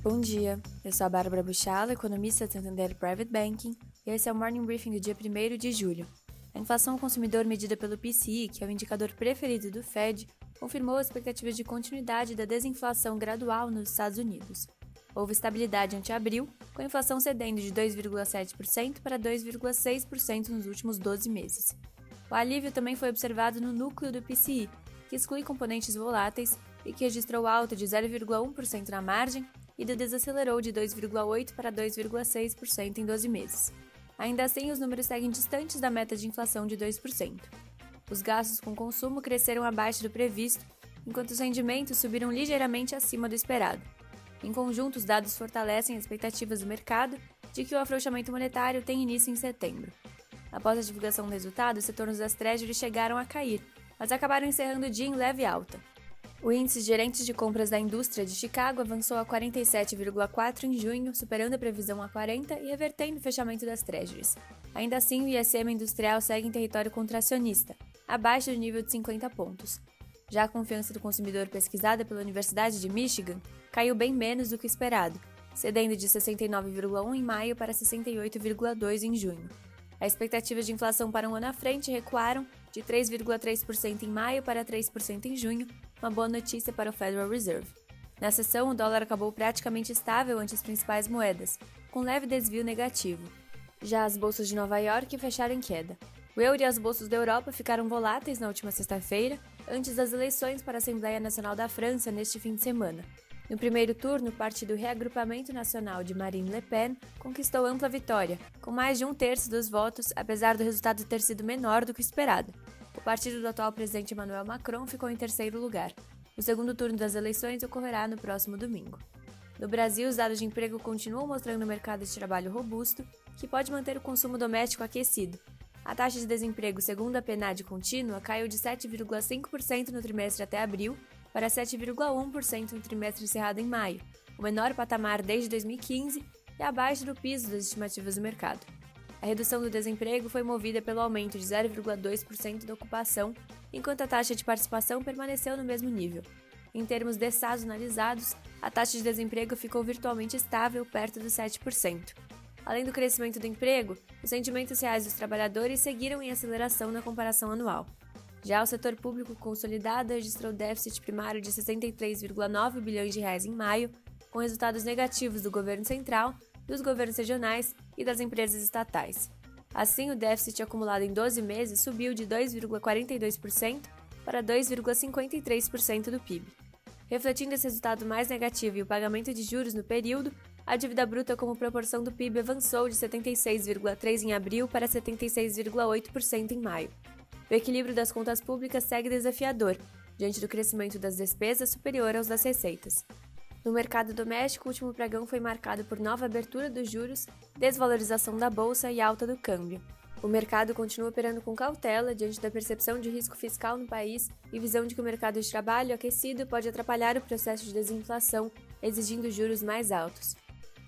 Bom dia, eu sou a Bárbara Buchala, economista do Santander Private Banking, e esse é o Morning Briefing do dia 1º de julho. A inflação ao consumidor medida pelo PCE, que é o indicador preferido do Fed, confirmou as expectativas de continuidade da desinflação gradual nos Estados Unidos. Houve estabilidade ante abril, com a inflação cedendo de 2,7% para 2,6% nos últimos 12 meses. O alívio também foi observado no núcleo do PCE, que exclui componentes voláteis e que registrou alta de 0,1% na margem e desacelerou de 2,8% para 2,6% em 12 meses. Ainda assim, os números seguem distantes da meta de inflação de 2%. Os gastos com consumo cresceram abaixo do previsto, enquanto os rendimentos subiram ligeiramente acima do esperado. Em conjunto, os dados fortalecem as expectativas do mercado de que o afrouxamento monetário tem início em setembro. Após a divulgação do resultado, os retornos das Treasuries chegaram a cair, mas acabaram encerrando o dia em leve alta. O índice de gerentes de compras da indústria de Chicago avançou a 47,4 em junho, superando a previsão a 40 e revertendo o fechamento das Treasuries. Ainda assim, o ISM industrial segue em território contracionista, abaixo do nível de 50 pontos. Já a confiança do consumidor pesquisada pela Universidade de Michigan caiu bem menos do que esperado, cedendo de 69,1 em maio para 68,2 em junho. As expectativas de inflação para um ano à frente recuaram de 3,3% em maio para 3% em junho, uma boa notícia para o Federal Reserve. Na sessão, o dólar acabou praticamente estável ante as principais moedas, com leve desvio negativo. Já as bolsas de Nova York fecharam em queda. O euro e as bolsas da Europa ficaram voláteis na última sexta-feira, antes das eleições para a Assembleia Nacional da França neste fim de semana. No primeiro turno, o partido Reagrupamento Nacional de Marine Le Pen conquistou ampla vitória, com mais de 1/3 dos votos, apesar do resultado ter sido menor do que o esperado. O partido do atual presidente Emmanuel Macron ficou em terceiro lugar. O segundo turno das eleições ocorrerá no próximo domingo. No Brasil, os dados de emprego continuam mostrando um mercado de trabalho robusto, que pode manter o consumo doméstico aquecido. A taxa de desemprego, segundo a PNAD contínua, caiu de 7,5% no trimestre até abril para 7,1% no trimestre encerrado em maio, o menor patamar desde 2015 e abaixo do piso das estimativas do mercado. A redução do desemprego foi movida pelo aumento de 0,2% da ocupação, enquanto a taxa de participação permaneceu no mesmo nível. Em termos dessazonalizados, a taxa de desemprego ficou virtualmente estável perto dos 7%. Além do crescimento do emprego, os rendimentos reais dos trabalhadores seguiram em aceleração na comparação anual. Já o setor público consolidado registrou déficit primário de 63,9 bilhões de reais em maio, com resultados negativos do governo central, dos governos regionais e das empresas estatais. Assim, o déficit acumulado em 12 meses subiu de 2,42% para 2,53% do PIB. Refletindo esse resultado mais negativo e o pagamento de juros no período, a dívida bruta como proporção do PIB avançou de 76,3% em abril para 76,8% em maio. O equilíbrio das contas públicas segue desafiador, diante do crescimento das despesas superior aos das receitas. No mercado doméstico, o último pregão foi marcado por nova abertura dos juros, desvalorização da bolsa e alta do câmbio. O mercado continua operando com cautela diante da percepção de risco fiscal no país e visão de que o mercado de trabalho aquecido pode atrapalhar o processo de desinflação, exigindo juros mais altos.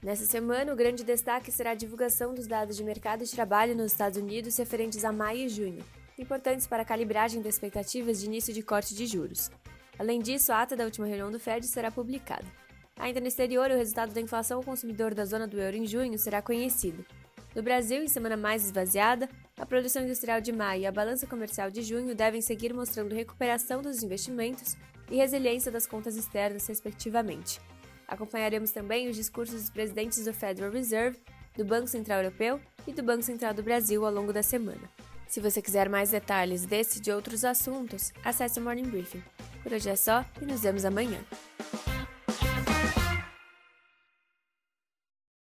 Nessa semana, o grande destaque será a divulgação dos dados de mercado de trabalho nos Estados Unidos referentes a maio e junho, importantes para a calibragem das expectativas de início de corte de juros. Além disso, a ata da última reunião do Fed será publicada. Ainda no exterior, o resultado da inflação ao consumidor da zona do euro em junho será conhecido. No Brasil, em semana mais esvaziada, a produção industrial de maio e a balança comercial de junho devem seguir mostrando recuperação dos investimentos e resiliência das contas externas, respectivamente. Acompanharemos também os discursos dos presidentes do Federal Reserve, do Banco Central Europeu e do Banco Central do Brasil ao longo da semana. Se você quiser mais detalhes desse e de outros assuntos, acesse o Morning Briefing. Por hoje é só e nos vemos amanhã.